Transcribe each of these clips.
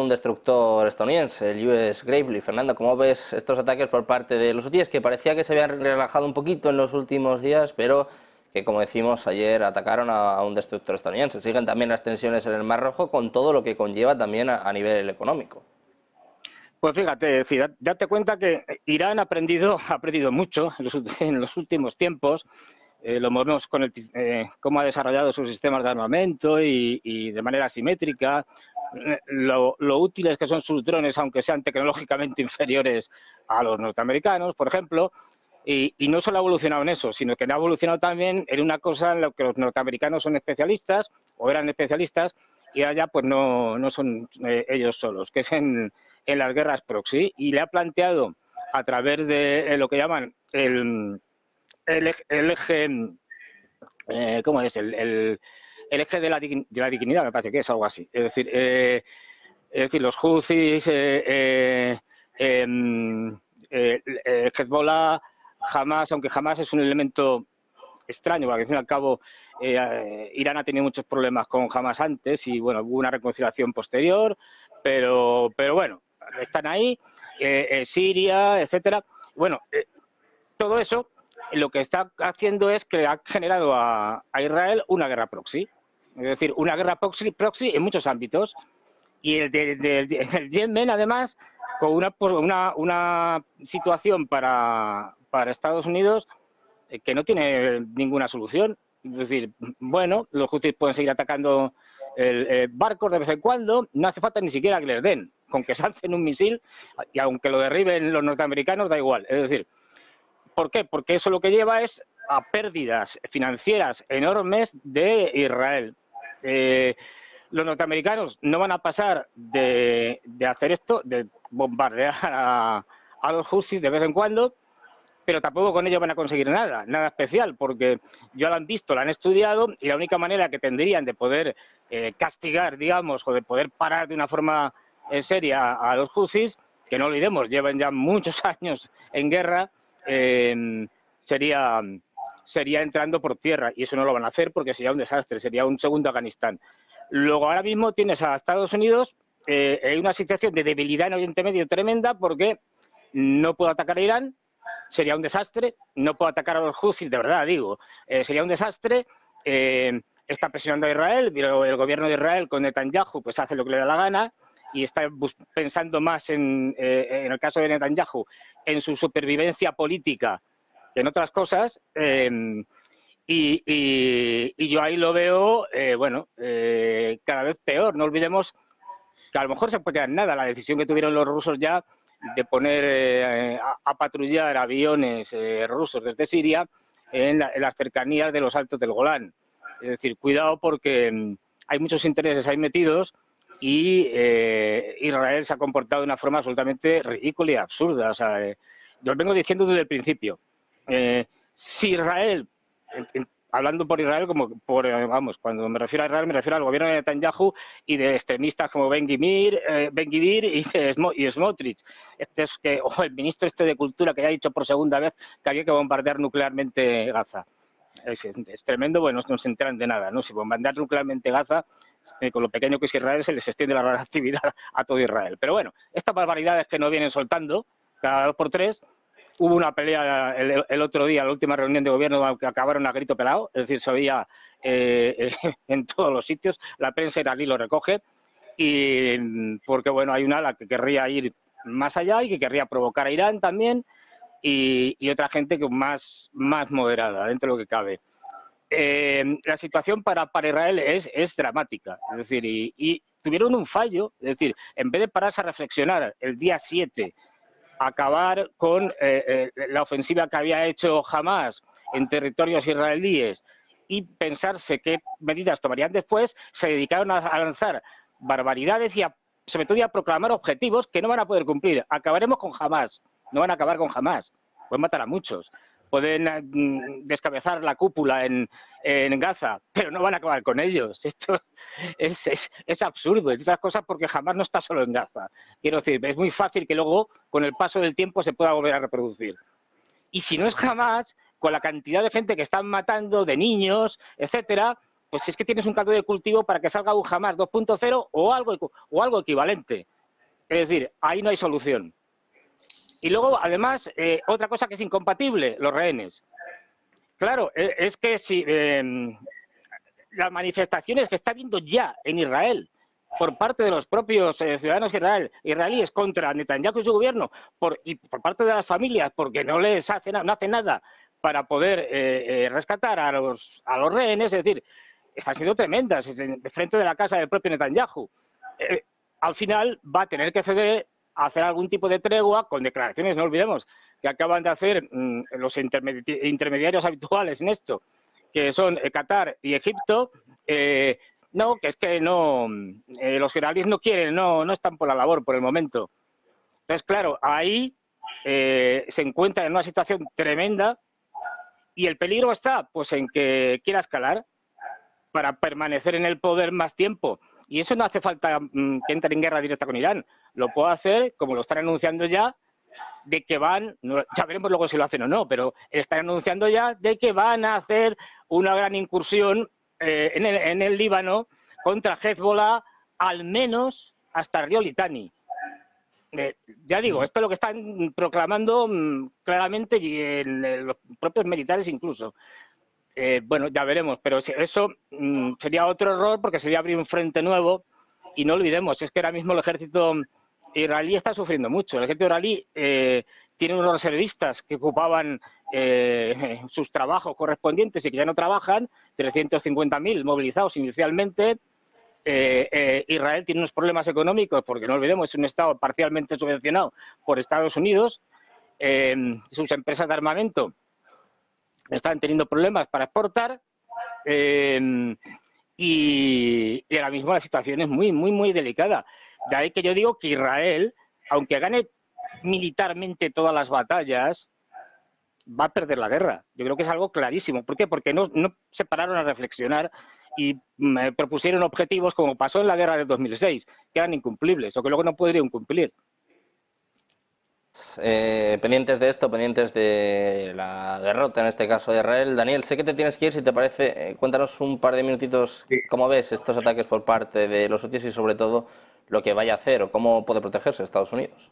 un destructor estadounidense, el US Gravely. Fernando, ¿cómo ves estos ataques por parte de los hutíes, que parecía que se habían relajado un poquito en los últimos días, pero que, como decimos ayer, atacaron a un destructor estadounidense? Siguen también las tensiones en el Mar Rojo, con todo lo que conlleva también a nivel económico. Pues fíjate, es decir, date cuenta que Irán ha aprendido mucho en los últimos tiempos. Lo vemos con cómo ha desarrollado sus sistemas de armamento y de manera asimétrica, lo útiles que son sus drones, aunque sean tecnológicamente inferiores a los norteamericanos, por ejemplo. Y no solo ha evolucionado en eso, sino que ha evolucionado también en una cosa en la que los norteamericanos son especialistas, o eran especialistas, y allá pues no son ellos solos, que es en las guerras proxy, y le ha planteado a través de lo que llaman el eje, ¿cómo es? El eje de la dignidad, me parece que es algo así. Es decir, los Houthis, Hezbollah, Hamas, aunque Hamas es un elemento extraño, porque al fin y al cabo Irán ha tenido muchos problemas con Hamas antes y bueno, hubo una reconciliación posterior, pero bueno, están ahí, Siria, etcétera. Bueno, todo eso lo que está haciendo es que ha generado a Israel una guerra proxy, es decir, una guerra proxy en muchos ámbitos. Y el Yemen, además, con una situación para Estados Unidos que no tiene ninguna solución. Es decir, bueno, los hutis pueden seguir atacando barcos de vez en cuando, no hace falta ni siquiera que les den, con que se lancen un misil, y aunque lo derriben los norteamericanos, da igual. Es decir, ¿por qué? Porque eso lo que lleva es a pérdidas financieras enormes de Israel. Los norteamericanos no van a pasar de hacer esto, de bombardear a los husis de vez en cuando, pero tampoco con ello van a conseguir nada especial, porque ya lo han visto, lo han estudiado, y la única manera que tendrían de poder castigar, digamos, o de poder parar de una forma seria a los husis, que no olvidemos, llevan ya muchos años en guerra, sería entrando por tierra, y eso no lo van a hacer porque sería un desastre, sería un segundo Afganistán. Luego, ahora mismo tienes a Estados Unidos en una situación de debilidad en Oriente Medio tremenda, porque no puede atacar a Irán, sería un desastre, no puede atacar a los Houthis, de verdad digo, sería un desastre, está presionando a Israel, pero el gobierno de Israel con Netanyahu pues hace lo que le da la gana, y está pensando más en el caso de Netanyahu, en su supervivencia política que en otras cosas, y yo ahí lo veo, cada vez peor. No olvidemos que a lo mejor se puede quedar en nada la decisión que tuvieron los rusos ya de poner a patrullar aviones rusos desde Siria en las cercanías de los Altos del Golán. Es decir, cuidado, porque hay muchos intereses ahí metidos, y Israel se ha comportado de una forma absolutamente ridícula y absurda. O sea, yo lo vengo diciendo desde el principio. Si Israel, hablando por Israel, cuando me refiero a Israel me refiero al gobierno de Netanyahu y de extremistas como Ben Gvir y Smotrich, o el ministro de Cultura, que ya ha dicho por segunda vez que había que bombardear nuclearmente Gaza. Es tremendo, bueno, no se enteran de nada, ¿no? Si bombardear nuclearmente Gaza, con lo pequeño que es Israel, se les extiende la radioactividad a todo Israel. Pero bueno, estas barbaridades que nos vienen soltando cada 2 por 3. Hubo una pelea el otro día, la última reunión de gobierno, que acabaron a grito pelado, es decir, se oía en todos los sitios, la prensa iraní lo recoge, y porque bueno, hay una ala que querría ir más allá y que querría provocar a Irán también, y otra gente que más moderada, dentro de lo que cabe. La situación para Israel es dramática, es decir, y tuvieron un fallo, es decir, en vez de pararse a reflexionar el día 7, acabar con la ofensiva que había hecho Hamas en territorios israelíes y pensarse qué medidas tomarían después, se dedicaron a lanzar barbaridades y sobre todo a proclamar objetivos que no van a poder cumplir. Acabaremos con Hamas, no van a acabar con Hamas, pueden matar a muchos, pueden descabezar la cúpula en Gaza, pero no van a acabar con ellos. Esto es absurdo, entre otras cosas porque Hamas no está solo en Gaza. Quiero decir, es muy fácil que luego, con el paso del tiempo, se pueda volver a reproducir. Y si no es Hamas, con la cantidad de gente que están matando, de niños, etcétera, pues es que tienes un caldo de cultivo para que salga un Hamas 2.0 o algo equivalente. Es decir, ahí no hay solución. Y luego, además, otra cosa que es incompatible, los rehenes. Claro, es que si las manifestaciones que está habiendo ya en Israel por parte de los propios ciudadanos israelíes contra Netanyahu y su gobierno y por parte de las familias porque no les hace no hacen nada para poder rescatar a los rehenes, es decir, están siendo tremendas de frente de la casa del propio Netanyahu. Al final va a tener que ceder a hacer algún tipo de tregua con declaraciones, no olvidemos, que acaban de hacer los intermediarios habituales en esto, que son Qatar y Egipto. No, que es que no, los israelíes no quieren, no están por la labor por el momento. Entonces, claro, ahí se encuentra en una situación tremenda y el peligro está pues en que quiera escalar para permanecer en el poder más tiempo. Y eso no hace falta que entre en guerra directa con Irán. Lo puede hacer, como lo están anunciando ya, de que ya veremos luego si lo hacen o no, pero están anunciando ya de que van a hacer una gran incursión en el Líbano contra Hezbollah, al menos hasta Río Litani. Ya digo, esto es lo que están proclamando claramente y en los propios militares incluso. Bueno, ya veremos, pero eso sería otro error porque sería abrir un frente nuevo y no olvidemos, es que ahora mismo el ejército israelí está sufriendo mucho. El ejército israelí tiene unos reservistas que ocupaban sus trabajos correspondientes y que ya no trabajan, 350.000 movilizados inicialmente. Israel tiene unos problemas económicos porque no olvidemos, es un estado parcialmente subvencionado por Estados Unidos. Sus empresas de armamento están teniendo problemas para exportar y ahora mismo la situación es muy, muy, muy delicada. De ahí que yo digo que Israel, aunque gane militarmente todas las batallas, va a perder la guerra. Yo creo que es algo clarísimo. ¿Por qué? Porque no se pararon a reflexionar y propusieron objetivos como pasó en la guerra del 2006, que eran incumplibles o que luego no podrían cumplir. Pendientes de esto, pendientes de la derrota, en este caso de Israel. Daniel, sé que te tienes que ir, si te parece, cuéntanos un par de minutitos cómo ves estos ataques por parte de los hutíes y sobre todo lo que vaya a hacer o cómo puede protegerse Estados Unidos.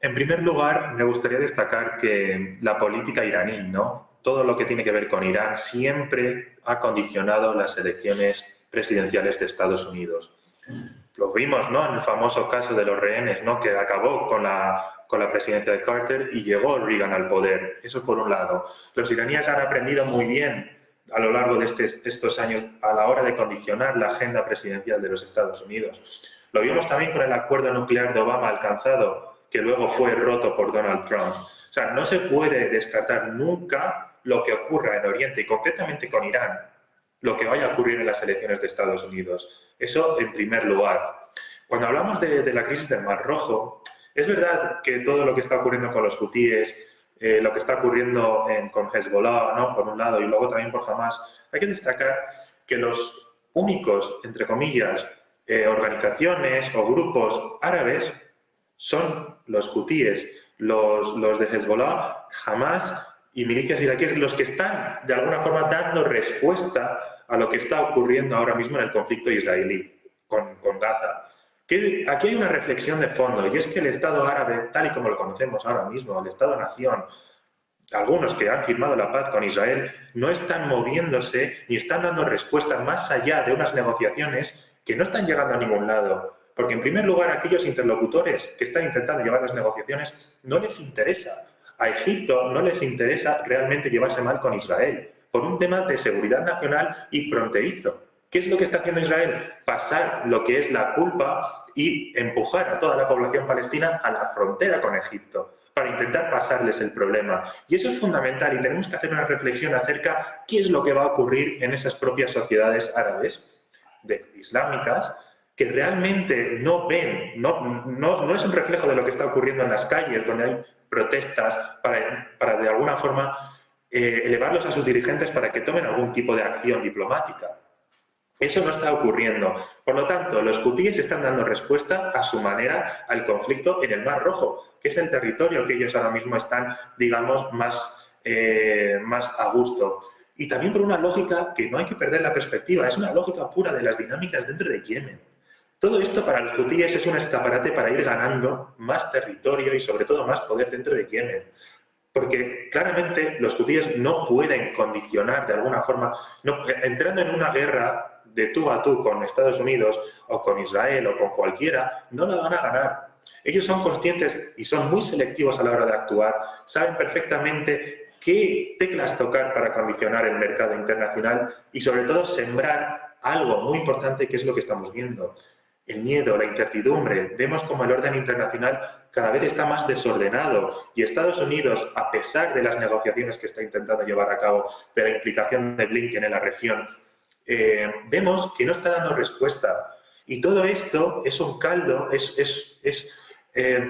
En primer lugar, me gustaría destacar que la política iraní, ¿no? Todo lo que tiene que ver con Irán siempre ha condicionado las elecciones presidenciales de Estados Unidos. Lo vimos, ¿no?, en el famoso caso de los rehenes, ¿no?, que acabó con la presidencia de Carter y llegó Reagan al poder. Eso por un lado. Los iraníes han aprendido muy bien a lo largo de estos años a la hora de condicionar la agenda presidencial de los Estados Unidos. Lo vimos también con el acuerdo nuclear de Obama alcanzado, que luego fue roto por Donald Trump. O sea, no se puede descartar nunca lo que ocurra en Oriente y concretamente con Irán, lo que vaya a ocurrir en las elecciones de Estados Unidos. Eso en primer lugar. Cuando hablamos de la crisis del Mar Rojo, es verdad que todo lo que está ocurriendo con los hutíes, lo que está ocurriendo con Hezbollah, ¿no?, por un lado, y luego también por Hamas, hay que destacar que los únicos, entre comillas, organizaciones o grupos árabes son los hutíes, los de Hezbollah, Hamas y milicias iraquíes, los que están de alguna forma dando respuesta a lo que está ocurriendo ahora mismo en el conflicto israelí con Gaza. Aquí hay una reflexión de fondo, y es que el Estado árabe, tal y como lo conocemos ahora mismo, el Estado-nación, algunos que han firmado la paz con Israel, no están moviéndose ni están dando respuesta más allá de unas negociaciones que no están llegando a ningún lado. Porque, en primer lugar, a aquellos interlocutores que están intentando llevar las negociaciones no les interesa. A Egipto no les interesa realmente llevarse mal con Israel, por un tema de seguridad nacional y fronterizo. ¿Qué es lo que está haciendo Israel? Pasar lo que es la culpa y empujar a toda la población palestina a la frontera con Egipto, para intentar pasarles el problema. Y eso es fundamental y tenemos que hacer una reflexión acerca de qué es lo que va a ocurrir en esas propias sociedades árabes, islámicas, que realmente no ven, no es un reflejo de lo que está ocurriendo en las calles, donde hay protestas para de alguna forma elevarlos a sus dirigentes para que tomen algún tipo de acción diplomática. Eso no está ocurriendo. Por lo tanto, los hutíes están dando respuesta a su manera al conflicto en el Mar Rojo, que es el territorio que ellos ahora mismo están, digamos, más a gusto. Y también por una lógica que no hay que perder la perspectiva, es una lógica pura de las dinámicas dentro de Yemen. Todo esto para los hutíes es un escaparate para ir ganando más territorio y sobre todo más poder dentro de Yemen. Porque claramente los hutíes no pueden condicionar de alguna forma, entrando en una guerra de tú a tú con Estados Unidos o con Israel o con cualquiera, no la van a ganar. Ellos son conscientes y son muy selectivos a la hora de actuar, saben perfectamente qué teclas tocar para condicionar el mercado internacional y sobre todo sembrar algo muy importante que es lo que estamos viendo. El miedo, la incertidumbre. Vemos como el orden internacional cada vez está más desordenado y Estados Unidos, a pesar de las negociaciones que está intentando llevar a cabo, de la implicación de Blinken en la región, vemos que no está dando respuesta. Y todo esto es un caldo,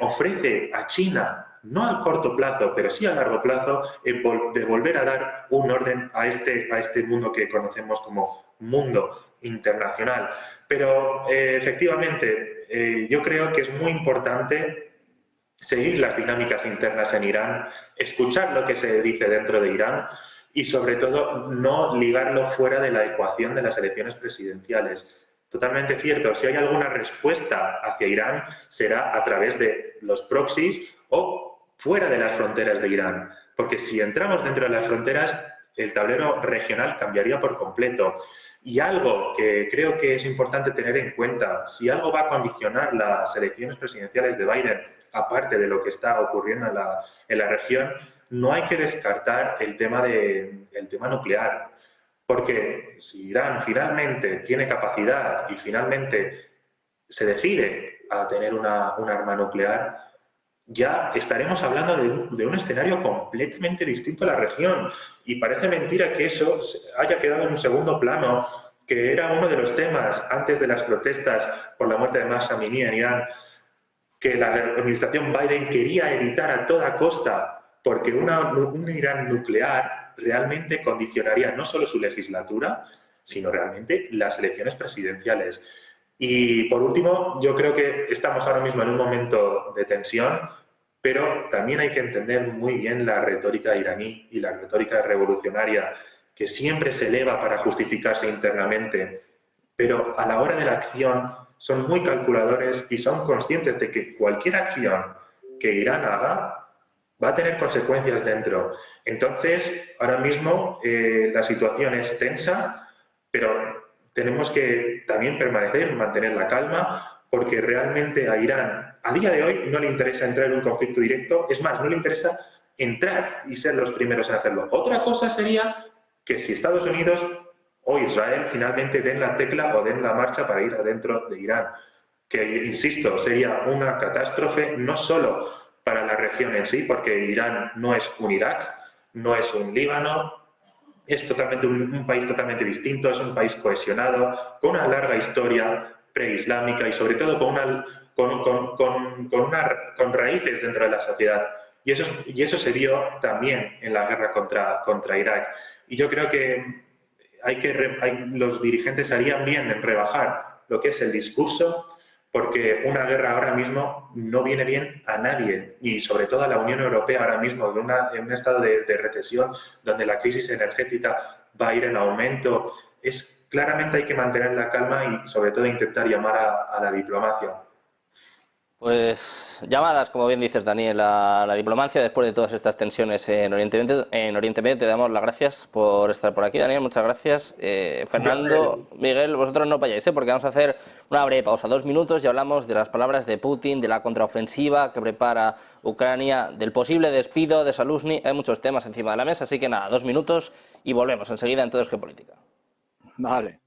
ofrece a China, no a corto plazo, pero sí a largo plazo, de volver a dar un orden a este mundo que conocemos como mundo internacional. Pero efectivamente, yo creo que es muy importante seguir las dinámicas internas en Irán, escuchar lo que se dice dentro de Irán y sobre todo no ligarlo fuera de la ecuación de las elecciones presidenciales. Totalmente cierto, si hay alguna respuesta hacia Irán será a través de los proxies o fuera de las fronteras de Irán, porque si entramos dentro de las fronteras el tablero regional cambiaría por completo. Y algo que creo que es importante tener en cuenta, si algo va a condicionar las elecciones presidenciales de Biden, aparte de lo que está ocurriendo en la región, no hay que descartar el tema nuclear. Porque si Irán finalmente tiene capacidad y finalmente se decide a tener un arma nuclear, ya estaremos hablando de un escenario completamente distinto a la región. Y parece mentira que eso haya quedado en un segundo plano, que era uno de los temas antes de las protestas por la muerte de Mahsa Amini en Irán, que la administración Biden quería evitar a toda costa, porque un Irán nuclear realmente condicionaría no solo su legislatura, sino realmente las elecciones presidenciales. Y por último, yo creo que estamos ahora mismo en un momento de tensión, pero también hay que entender muy bien la retórica iraní y la retórica revolucionaria, que siempre se eleva para justificarse internamente, pero a la hora de la acción son muy calculadores y son conscientes de que cualquier acción que Irán haga va a tener consecuencias dentro. Entonces, ahora mismo la situación es tensa, pero tenemos que también mantener la calma, porque realmente a Irán, a día de hoy, no le interesa entrar en un conflicto directo, es más, no le interesa entrar y ser los primeros en hacerlo. Otra cosa sería que si Estados Unidos o Israel finalmente den la tecla o den la marcha para ir adentro de Irán, que, insisto, sería una catástrofe no solo para la región en sí, porque Irán no es un Irak, no es un Líbano, es totalmente un país totalmente distinto, es un país cohesionado, con una larga historia preislámica y sobre todo con raíces dentro de la sociedad. Y eso se vio también en la guerra contra Irak. Y yo creo que los dirigentes harían bien en rebajar lo que es el discurso, porque una guerra ahora mismo no viene bien a nadie, y sobre todo a la Unión Europea ahora mismo, en un estado de recesión, donde la crisis energética va a ir en aumento. Claramente hay que mantener la calma y sobre todo intentar llamar a la diplomacia. Pues llamadas, como bien dices, Daniel, a la diplomacia después de todas estas tensiones en Oriente Medio. Te damos las gracias por estar por aquí, Daniel, muchas gracias. Fernando, Miguel, vosotros no vayáis, porque vamos a hacer una breve pausa, 2 minutos, y hablamos de las palabras de Putin, de la contraofensiva que prepara Ucrania, del posible despido de Zaluzhny. Hay muchos temas encima de la mesa, así que nada, 2 minutos y volvemos enseguida en Todo es Geopolítica. Vale.